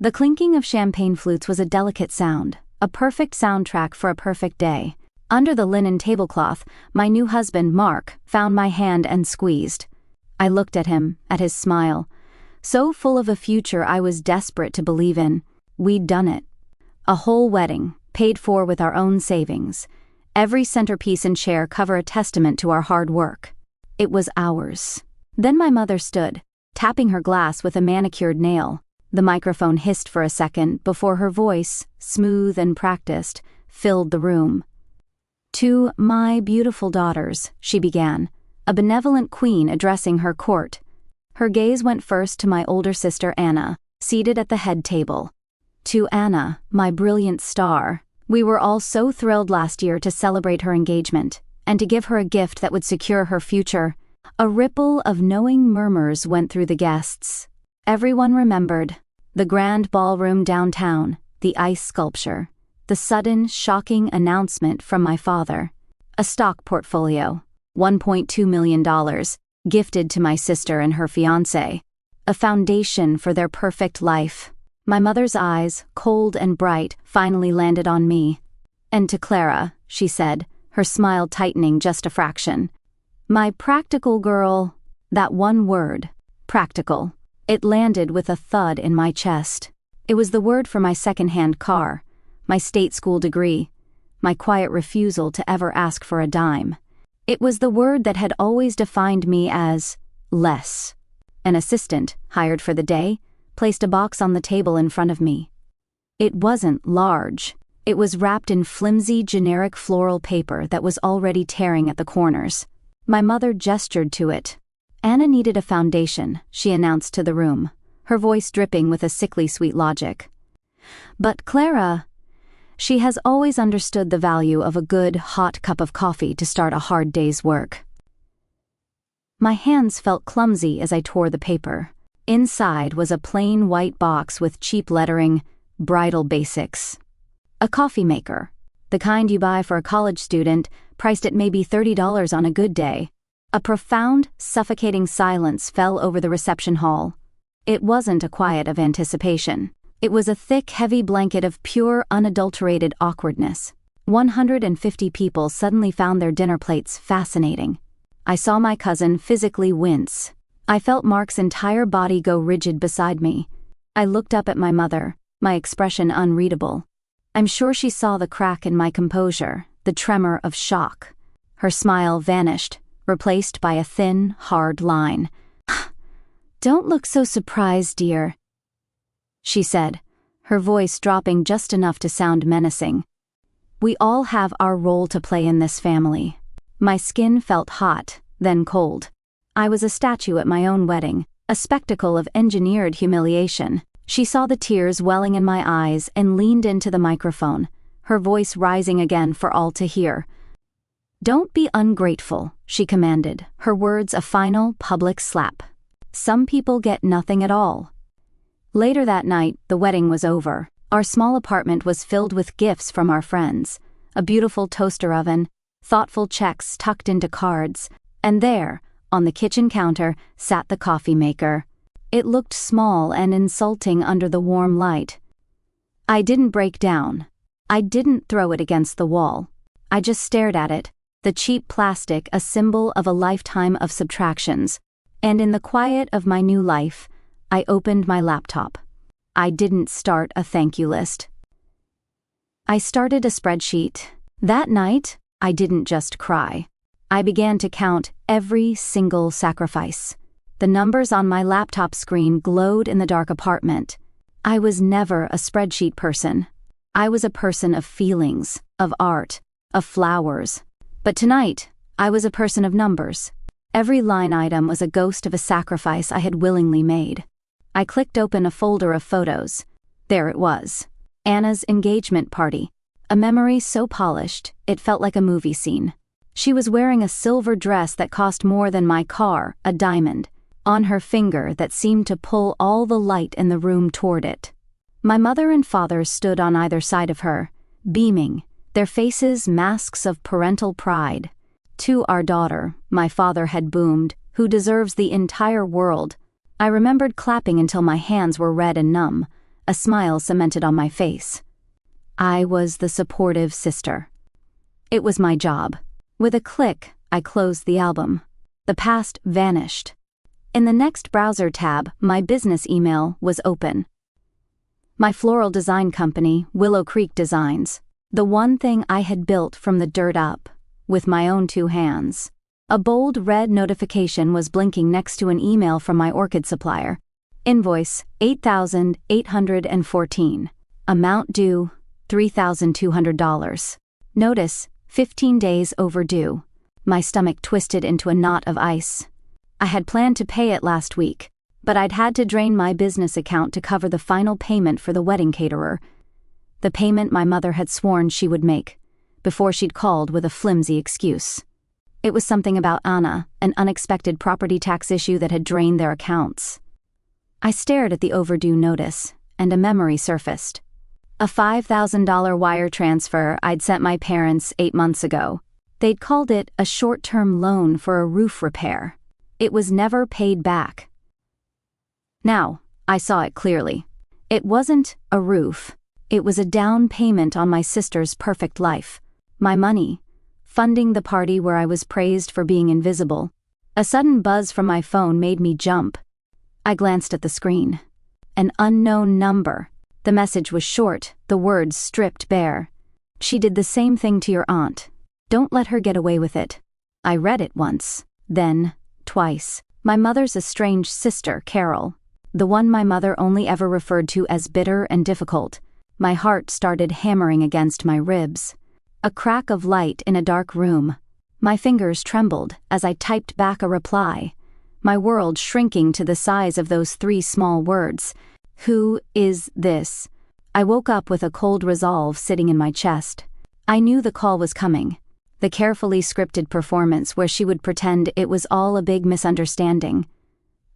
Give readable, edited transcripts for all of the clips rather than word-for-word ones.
The clinking of champagne flutes was a delicate sound, a perfect soundtrack for a perfect day. Under the linen tablecloth, my new husband, Mark, found my hand and squeezed. I looked at him, at his smile. So full of a future I was desperate to believe in. We'd done it. A whole wedding, paid for with our own savings. Every centerpiece and chair cover a testament to our hard work. It was ours. Then my mother stood, tapping her glass with a manicured nail. The microphone hissed for a second before her voice, smooth and practiced, filled the room. "To my beautiful daughters," she began, a benevolent queen addressing her court. Her gaze went first to my older sister Anna, seated at the head table. To Anna, my brilliant star. We were all so thrilled last year to celebrate her engagement, and to give her a gift that would secure her future. A ripple of knowing murmurs went through the guests. Everyone remembered. The grand ballroom downtown, the ice sculpture, the sudden, shocking announcement from my father. A stock portfolio, $1.2 million, gifted to my sister and her fiancé. A foundation for their perfect life. My mother's eyes, cold and bright, finally landed on me. "And to Clara," she said, her smile tightening just a fraction. "My practical girl," that one word, practical. It landed with a thud in my chest. It was the word for my second-hand car, my state school degree, my quiet refusal to ever ask for a dime. It was the word that had always defined me as less. An assistant, hired for the day, placed a box on the table in front of me. It wasn't large. It was wrapped in flimsy, generic floral paper that was already tearing at the corners. My mother gestured to it. "Anna needed a foundation," she announced to the room, her voice dripping with a sickly sweet logic. "But Clara, she has always understood the value of a good, hot cup of coffee to start a hard day's work." My hands felt clumsy as I tore the paper. Inside was a plain white box with cheap lettering, "Bridal Basics." A coffee maker, the kind you buy for a college student, priced at maybe $30 on a good day. A profound, suffocating silence fell over the reception hall. It wasn't a quiet of anticipation. It was a thick, heavy blanket of pure, unadulterated awkwardness. 150 people suddenly found their dinner plates fascinating. I saw my cousin physically wince. I felt Mark's entire body go rigid beside me. I looked up at my mother, my expression unreadable. I'm sure she saw the crack in my composure, the tremor of shock. Her smile vanished, replaced by a thin, hard line. "Don't look so surprised, dear," she said, her voice dropping just enough to sound menacing. "We all have our role to play in this family." My skin felt hot, then cold. I was a statue at my own wedding, a spectacle of engineered humiliation. She saw the tears welling in my eyes and leaned into the microphone, her voice rising again for all to hear. "Don't be ungrateful," she commanded, her words a final, public slap. "Some people get nothing at all." Later that night, the wedding was over. Our small apartment was filled with gifts from our friends. A beautiful toaster oven, thoughtful checks tucked into cards, and there, on the kitchen counter, sat the coffee maker. It looked small and insulting under the warm light. I didn't break down. I didn't throw it against the wall. I just stared at it, the cheap plastic a symbol of a lifetime of subtractions. And in the quiet of my new life, I opened my laptop. I didn't start a thank you list. I started a spreadsheet. That night, I didn't just cry. I began to count every single sacrifice. The numbers on my laptop screen glowed in the dark apartment. I was never a spreadsheet person. I was a person of feelings, of art, of flowers. But tonight, I was a person of numbers. Every line item was a ghost of a sacrifice I had willingly made. I clicked open a folder of photos. There it was. Anna's engagement party. A memory so polished, it felt like a movie scene. She was wearing a silver dress that cost more than my car, a diamond, on her finger that seemed to pull all the light in the room toward it. My mother and father stood on either side of her, beaming, their faces masks of parental pride. "To our daughter," my father had boomed, "who deserves the entire world." I remembered clapping until my hands were red and numb, a smile cemented on my face. I was the supportive sister. It was my job. With a click, I closed the album. The past vanished. In the next browser tab, my business email was open. My floral design company, Willow Creek Designs. The one thing I had built from the dirt up, with my own 2 hands. A bold red notification was blinking next to an email from my orchid supplier. Invoice, $8,814. Amount due, $3,200. Notice, 15 days overdue. My stomach twisted into a knot of ice. I had planned to pay it last week, but I'd had to drain my business account to cover the final payment for the wedding caterer. The payment my mother had sworn she would make, before she'd called with a flimsy excuse. It was something about Anna, an unexpected property tax issue that had drained their accounts. I stared at the overdue notice, and a memory surfaced. A $5,000 wire transfer I'd sent my parents 8 months ago. They'd called it a short-term loan for a roof repair. It was never paid back. Now, I saw it clearly. It wasn't a roof. It was a down payment on my sister's perfect life. My money, funding the party where I was praised for being invisible. A sudden buzz from my phone made me jump. I glanced at the screen. An unknown number. The message was short, the words stripped bare. She did the same thing to your aunt. Don't let her get away with it. I read it once, then twice. My mother's estranged sister, Carol. The one my mother only ever referred to as bitter and difficult. My heart started hammering against my ribs. A crack of light in a dark room. My fingers trembled as I typed back a reply, my world shrinking to the size of those 3 small words. Who is this? I woke up with a cold resolve sitting in my chest. I knew the call was coming. The carefully scripted performance where she would pretend it was all a big misunderstanding.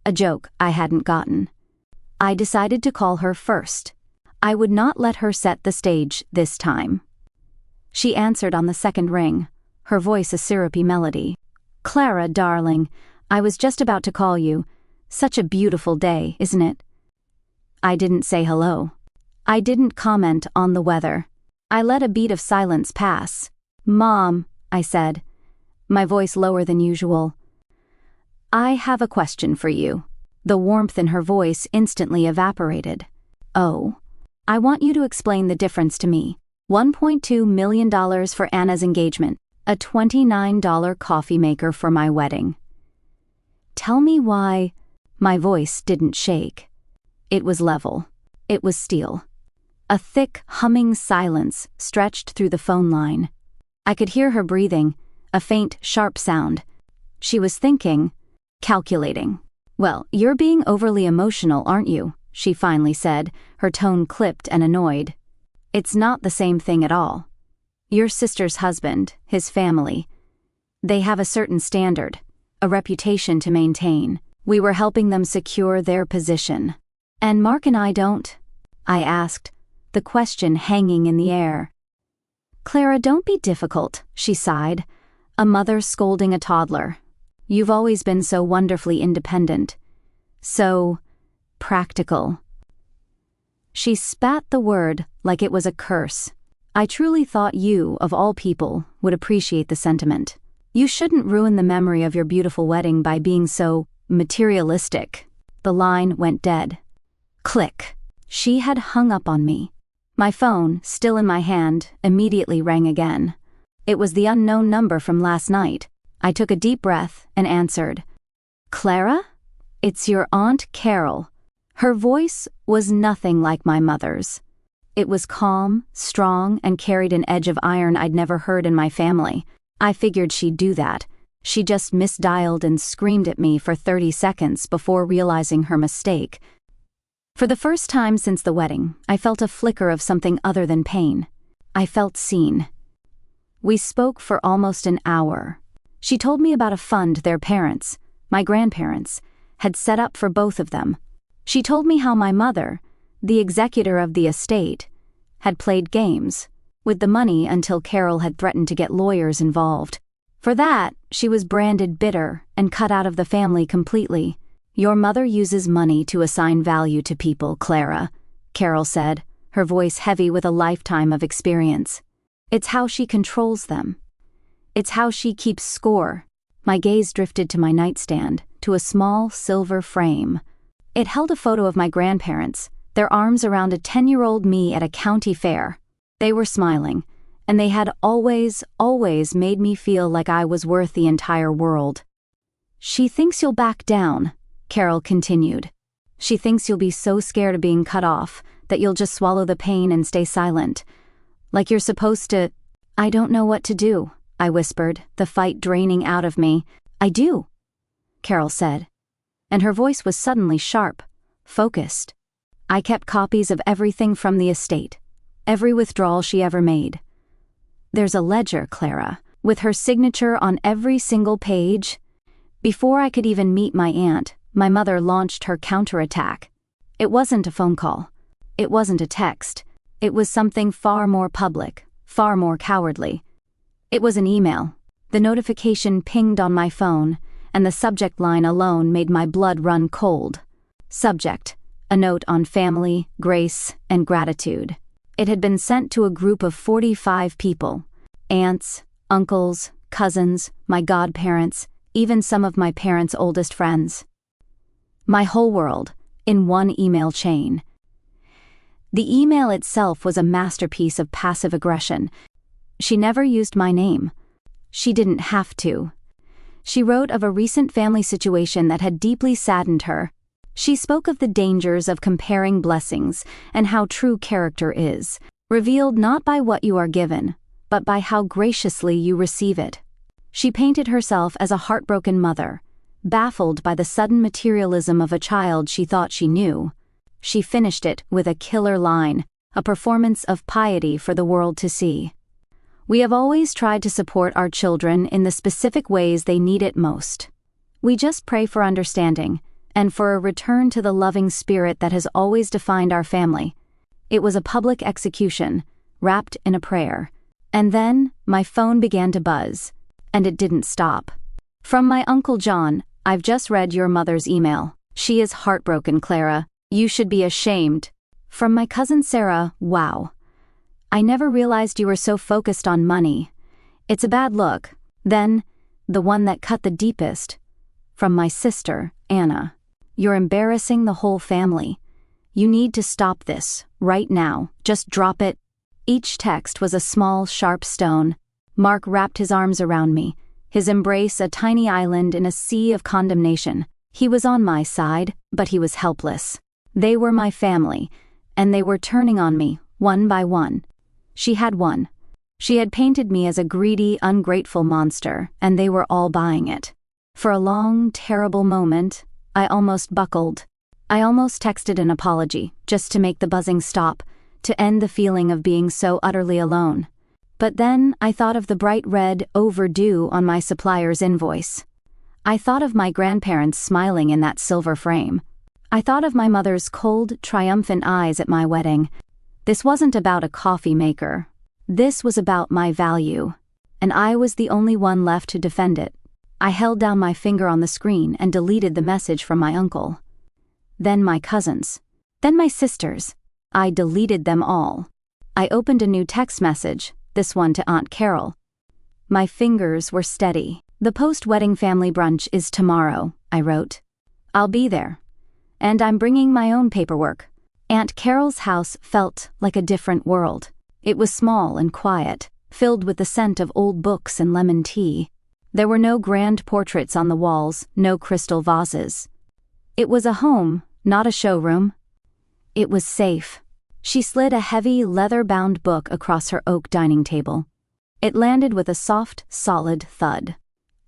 A joke I hadn't gotten. I decided to call her first. I would not let her set the stage this time. She answered on the second ring, her voice a syrupy melody. Clara, darling, I was just about to call you. Such a beautiful day, isn't it? I didn't say hello. I didn't comment on the weather. I let a beat of silence pass. Mom, I said, my voice lower than usual. I have a question for you. The warmth in her voice instantly evaporated. Oh. I want you to explain the difference to me. $1.2 million for Anna's engagement, a $29 coffee maker for my wedding. Tell me why. My voice didn't shake. It was level. It was steel. A thick, humming silence stretched through the phone line. I could hear her breathing, a faint, sharp sound. She was thinking, calculating. Well, you're being overly emotional, aren't you? She finally said, her tone clipped and annoyed. It's not the same thing at all. Your sister's husband, his family, they have a certain standard, a reputation to maintain. We were helping them secure their position. And Mark and I don't? I asked, the question hanging in the air. Clara, don't be difficult, she sighed, a mother scolding a toddler. You've always been so wonderfully independent. So practical. She spat the word like it was a curse. I truly thought you, of all people, would appreciate the sentiment. You shouldn't ruin the memory of your beautiful wedding by being so materialistic. The line went dead. Click. She had hung up on me. My phone, still in my hand, immediately rang again. It was the unknown number from last night. I took a deep breath and answered. Clara? It's your Aunt Carol. Her voice was nothing like my mother's. It was calm, strong, and carried an edge of iron I'd never heard in my family. I figured she'd do that. She just misdialed and screamed at me for 30 seconds before realizing her mistake. For the first time since the wedding, I felt a flicker of something other than pain. I felt seen. We spoke for almost an hour. She told me about a fund their parents, my grandparents, had set up for both of them. She told me how my mother, the executor of the estate, had played games with the money until Carol had threatened to get lawyers involved. For that, she was branded bitter and cut out of the family completely. Your mother uses money to assign value to people, Clara, Carol said, her voice heavy with a lifetime of experience. It's how she controls them. It's how she keeps score. My gaze drifted to my nightstand, to a small silver frame. It held a photo of my grandparents, their arms around a 10-year-old me at a county fair. They were smiling, and they had always made me feel like I was worth the entire world. She thinks you'll back down, Carol continued. She thinks you'll be so scared of being cut off that you'll just swallow the pain and stay silent. Like you're supposed to. I don't know what to do, I whispered, the fight draining out of me. I do, Carol said. And her voice was suddenly sharp, focused. I kept copies of everything from the estate, every withdrawal she ever made. There's a ledger, Clara, with her signature on every single page. Before I could even meet my aunt, my mother launched her counterattack. It wasn't a phone call. It wasn't a text. It was something far more public, far more cowardly. It was an email. The notification pinged on my phone, and the subject line alone made my blood run cold. Subject: a note on family, grace, and gratitude. It had been sent to a group of 45 people. Aunts, uncles, cousins, my godparents, even some of my parents' oldest friends. My whole world, in one email chain. The email itself was a masterpiece of passive aggression. She never used my name. She didn't have to. She wrote of a recent family situation that had deeply saddened her. She spoke of the dangers of comparing blessings and how true character is, revealed not by what you are given, but by how graciously you receive it. She painted herself as a heartbroken mother, baffled by the sudden materialism of a child she thought she knew. She finished it with a killer line, a performance of piety for the world to see. We have always tried to support our children in the specific ways they need it most. We just pray for understanding, and for a return to the loving spirit that has always defined our family. It was a public execution, wrapped in a prayer. And then, my phone began to buzz. And it didn't stop. From my Uncle John: I've just read your mother's email. She is heartbroken, Clara. You should be ashamed. From my cousin Sarah: wow. I never realized you were so focused on money. It's a bad look. Then, the one that cut the deepest. From my sister, Anna: you're embarrassing the whole family. You need to stop this, right now. Just drop it. Each text was a small, sharp stone. Mark wrapped his arms around me, his embrace a tiny island in a sea of condemnation. He was on my side, but he was helpless. They were my family, and they were turning on me, one by one. She had won. She had painted me as a greedy, ungrateful monster, and they were all buying it. For a long, terrible moment, I almost buckled. I almost texted an apology, just to make the buzzing stop, to end the feeling of being so utterly alone. But then I thought of the bright red overdue on my supplier's invoice. I thought of my grandparents smiling in that silver frame. I thought of my mother's cold, triumphant eyes at my wedding. This wasn't about a coffee maker. This was about my value. And I was the only one left to defend it. I held down my finger on the screen and deleted the message from my uncle. Then my cousins. Then my sisters. I deleted them all. I opened a new text message, this one to Aunt Carol. My fingers were steady. The post-wedding family brunch is tomorrow, I wrote. I'll be there. And I'm bringing my own paperwork. Aunt Carol's house felt like a different world. It was small and quiet, filled with the scent of old books and lemon tea. There were no grand portraits on the walls, no crystal vases. It was a home, not a showroom. It was safe. She slid a heavy, leather-bound book across her oak dining table. It landed with a soft, solid thud.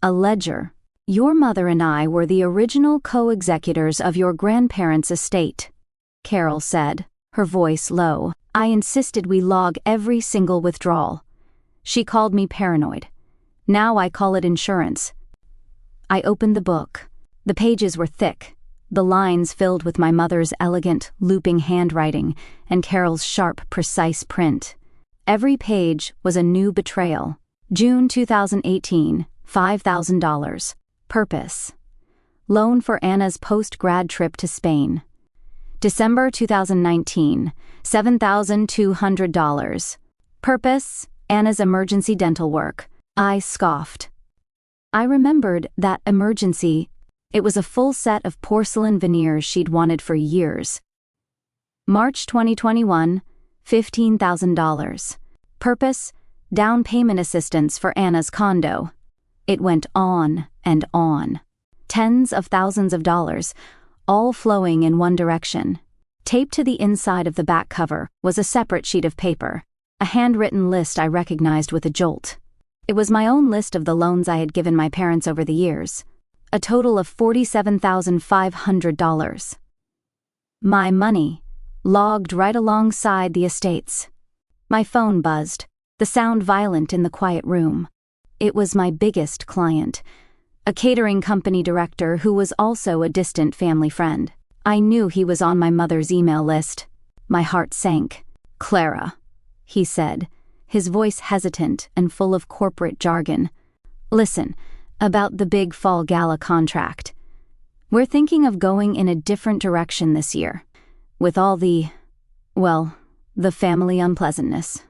A ledger. Your mother and I were the original co-executors of your grandparents' estate, Carol said, her voice low. I insisted we log every single withdrawal. She called me paranoid. Now I call it insurance. I opened the book. The pages were thick, the lines filled with my mother's elegant, looping handwriting and Carol's sharp, precise print. Every page was a new betrayal. June 2018, $5,000. Purpose: loan for Anna's post-grad trip to Spain. December 2019, $7,200. Purpose, Anna's emergency dental work. I scoffed. I remembered that emergency. It was a full set of porcelain veneers she'd wanted for years. March 2021, $15,000. Purpose, down payment assistance for Anna's condo. It went on and on. Tens of thousands of dollars, all flowing in one direction. Taped to the inside of the back cover was a separate sheet of paper, a handwritten list I recognized with a jolt. It was my own list of the loans I had given my parents over the years, a total of $47,500. My money, logged right alongside the estates. My phone buzzed, the sound violent in the quiet room. It was my biggest client, a catering company director who was also a distant family friend. I knew he was on my mother's email list. My heart sank. "Clara," he said, his voice hesitant and full of corporate jargon. "Listen, about the big fall gala contract. We're thinking of going in a different direction this year, with all the family unpleasantness.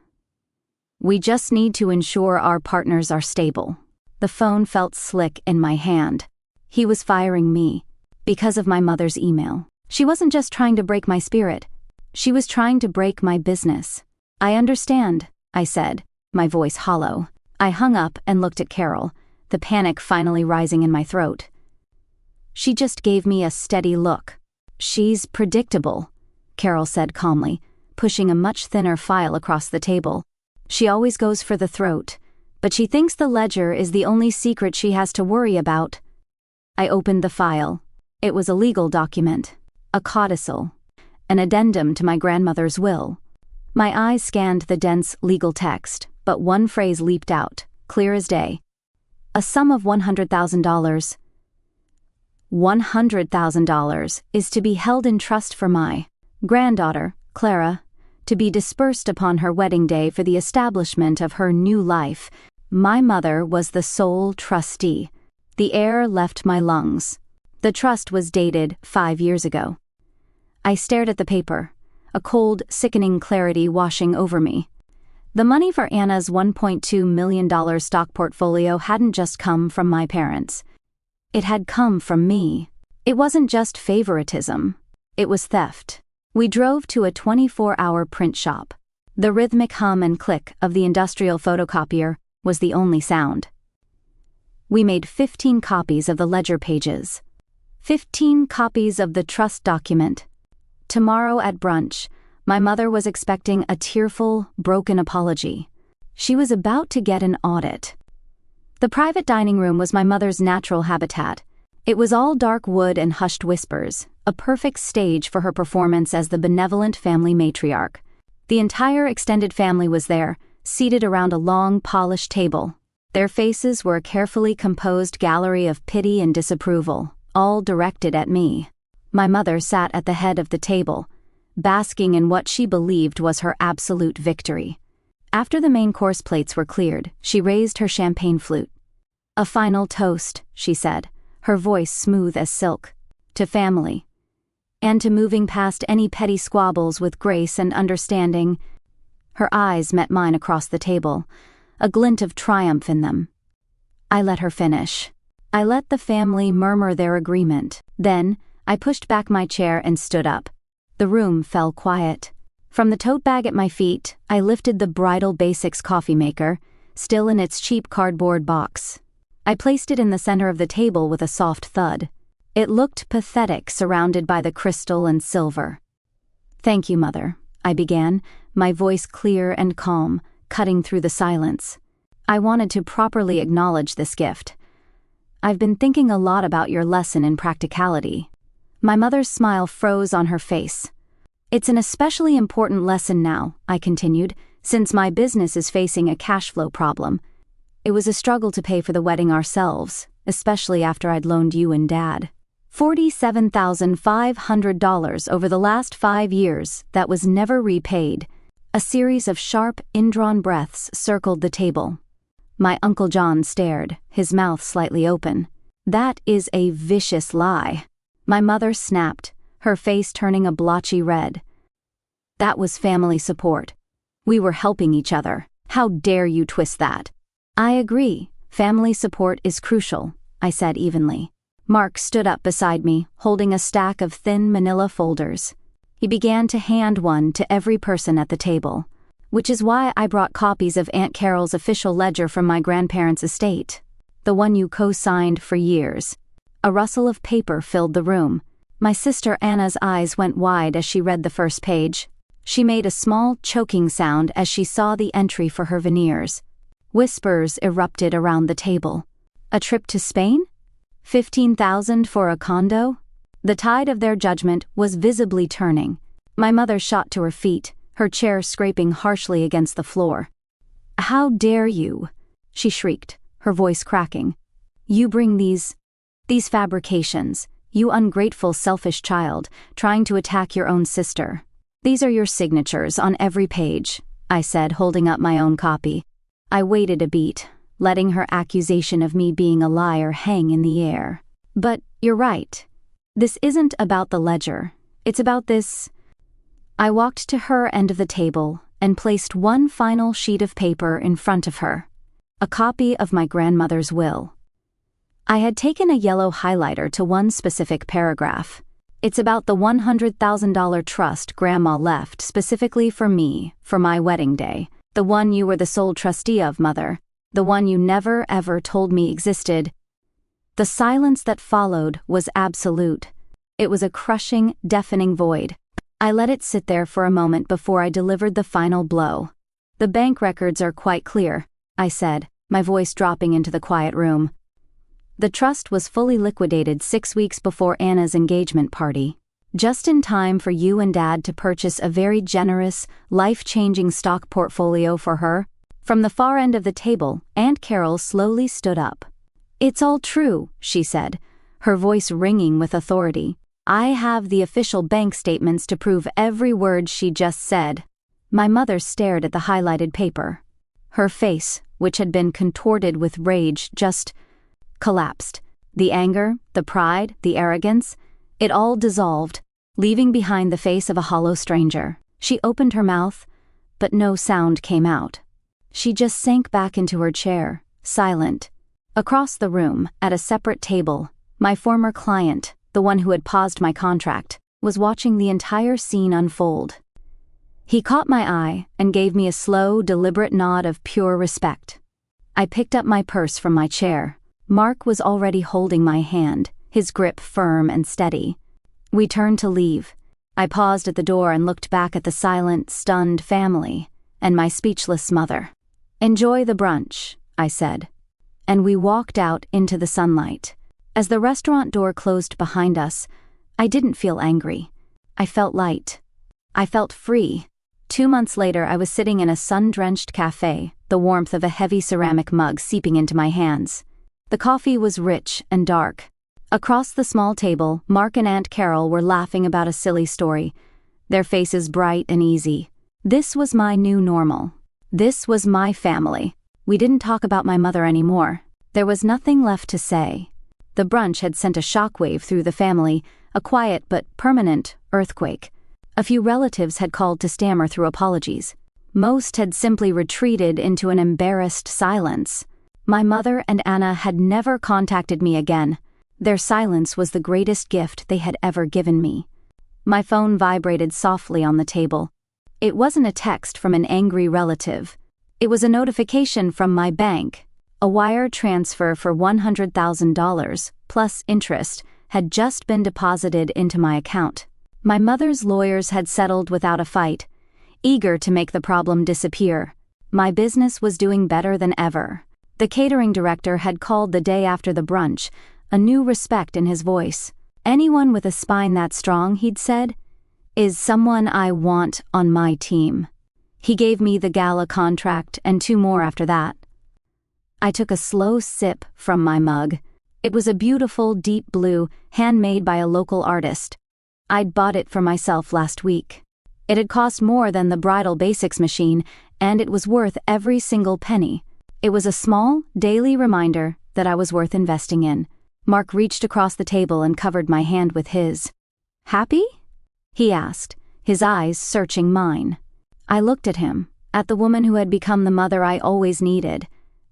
We just need to ensure our partners are stable." The phone felt slick in my hand. He was firing me, because of my mother's email. She wasn't just trying to break my spirit. She was trying to break my business. "I understand," I said, my voice hollow. I hung up and looked at Carol, the panic finally rising in my throat. She just gave me a steady look. "She's predictable," Carol said calmly, pushing a much thinner file across the table. "She always goes for the throat, but she thinks the ledger is the only secret she has to worry about." I opened the file. It was a legal document, a codicil, an addendum to my grandmother's will. My eyes scanned the dense legal text, but one phrase leaped out, clear as day. A sum of $100,000. $100,000 is to be held in trust for my granddaughter, Clara, to be dispersed upon her wedding day for the establishment of her new life. My mother was the sole trustee. The air left my lungs. The trust was dated 5 years ago. I stared at the paper, a cold, sickening clarity washing over me. The money for Anna's $1.2 million stock portfolio hadn't just come from my parents. It had come from me. It wasn't just favoritism. It was theft. We drove to a 24-hour print shop. The rhythmic hum and click of the industrial photocopier was the only sound. We made 15 copies of the ledger pages. 15 copies of the trust document. Tomorrow at brunch, my mother was expecting a tearful, broken apology. She was about to get an audit. The private dining room was my mother's natural habitat. It was all dark wood and hushed whispers, a perfect stage for her performance as the benevolent family matriarch. The entire extended family was there, seated around a long, polished table. Their faces were a carefully composed gallery of pity and disapproval, all directed at me. My mother sat at the head of the table, basking in what she believed was her absolute victory. After the main course plates were cleared, she raised her champagne flute. "A final toast," she said, her voice smooth as silk, "to family. And to moving past any petty squabbles with grace and understanding." Her eyes met mine across the table, a glint of triumph in them. I let her finish. I let the family murmur their agreement. Then, I pushed back my chair and stood up. The room fell quiet. From the tote bag at my feet, I lifted the Bridal Basics coffee maker, still in its cheap cardboard box. I placed it in the center of the table with a soft thud. It looked pathetic surrounded by the crystal and silver. "Thank you, Mother," I began, my voice clear and calm, cutting through the silence. I wanted to properly acknowledge this gift. "I've been thinking a lot about your lesson in practicality." My mother's smile froze on her face. "It's an especially important lesson now," I continued, "since my business is facing a cash flow problem. It was a struggle to pay for the wedding ourselves, especially after I'd loaned you and Dad $47,500 over the last 5 years that was never repaid." A series of sharp, indrawn breaths circled the table. My Uncle John stared, his mouth slightly open. "That is a vicious lie." My mother snapped, her face turning a blotchy red. That was family support. We were helping each other. How dare you twist that? I agree. Family support is crucial, I said evenly. Mark stood up beside me, holding a stack of thin manila folders. He began to hand one to every person at the table, which is why I brought copies of Aunt Carol's official ledger from my grandparents' estate, the one you co-signed for years. A rustle of paper filled the room. My sister Anna's eyes went wide as she read the first page. She made a small, choking sound as she saw the entry for her veneers. Whispers erupted around the table. A trip to Spain? 15,000 for a condo? The tide of their judgment was visibly turning. My mother shot to her feet, her chair scraping harshly against the floor. "How dare you?" she shrieked, her voice cracking. "You bring these fabrications, you ungrateful, selfish child, trying to attack your own sister. These are your signatures on every page," I said, holding up my own copy. I waited a beat, letting her accusation of me being a liar hang in the air. "But you're right. This isn't about the ledger. It's about this." I walked to her end of the table and placed one final sheet of paper in front of her, a copy of my grandmother's will. I had taken a yellow highlighter to one specific paragraph. "It's about the $100,000 trust Grandma left specifically for me, for my wedding day. The one you were the sole trustee of, Mother. The one you never ever told me existed." The silence that followed was absolute. It was a crushing, deafening void. I let it sit there for a moment before I delivered the final blow. "The bank records are quite clear," I said, my voice dropping into the quiet room. The trust was fully liquidated 6 weeks before Anna's engagement party, just in time for you and Dad to purchase a very generous, life-changing stock portfolio for her. From the far end of the table, Aunt Carol slowly stood up. "It's all true," she said, her voice ringing with authority. "I have the official bank statements to prove every word she just said." My mother stared at the highlighted paper. Her face, which had been contorted with rage, just collapsed. The anger, the pride, the arrogance, it all dissolved, leaving behind the face of a hollow stranger. She opened her mouth, but no sound came out. She just sank back into her chair, silent. Across the room, at a separate table, my former client, the one who had paused my contract, was watching the entire scene unfold. He caught my eye and gave me a slow, deliberate nod of pure respect. I picked up my purse from my chair. Mark was already holding my hand, his grip firm and steady. We turned to leave. I paused at the door and looked back at the silent, stunned family, and my speechless mother. "Enjoy the brunch," I said. And we walked out into the sunlight. As the restaurant door closed behind us, I didn't feel angry. I felt light. I felt free. 2 months later, I was sitting in a sun-drenched cafe, the warmth of a heavy ceramic mug seeping into my hands. The coffee was rich and dark. Across the small table, Mark and Aunt Carol were laughing about a silly story, their faces bright and easy. This was my new normal. This was my family. We didn't talk about my mother anymore. There was nothing left to say. The brunch had sent a shockwave through the family, a quiet but permanent earthquake. A few relatives had called to stammer through apologies. Most had simply retreated into an embarrassed silence. My mother and Anna had never contacted me again. Their silence was the greatest gift they had ever given me. My phone vibrated softly on the table. It wasn't a text from an angry relative. It was a notification from my bank. A wire transfer for $100,000, plus interest, had just been deposited into my account. My mother's lawyers had settled without a fight, eager to make the problem disappear. My business was doing better than ever. The catering director had called the day after the brunch, a new respect in his voice. "Anyone with a spine that strong," he'd said, "is someone I want on my team." He gave me the gala contract and 2 more after that. I took a slow sip from my mug. It was a beautiful, deep blue, handmade by a local artist. I'd bought it for myself last week. It had cost more than the Bridal Basics machine, and it was worth every single penny. It was a small, daily reminder that I was worth investing in. Mark reached across the table and covered my hand with his. Happy? He asked, his eyes searching mine. I looked at him, at the woman who had become the mother I always needed,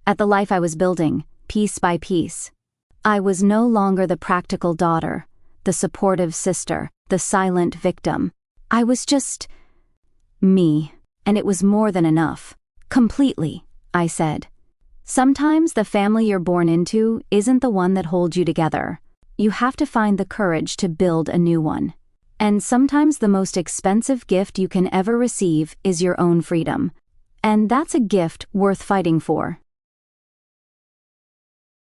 at the life I was building, piece by piece. I was no longer the practical daughter, the supportive sister, the silent victim. I was just me, and it was more than enough. Completely, I said. Sometimes the family you're born into isn't the one that holds you together. You have to find the courage to build a new one. And sometimes the most expensive gift you can ever receive is your own freedom. And that's a gift worth fighting for.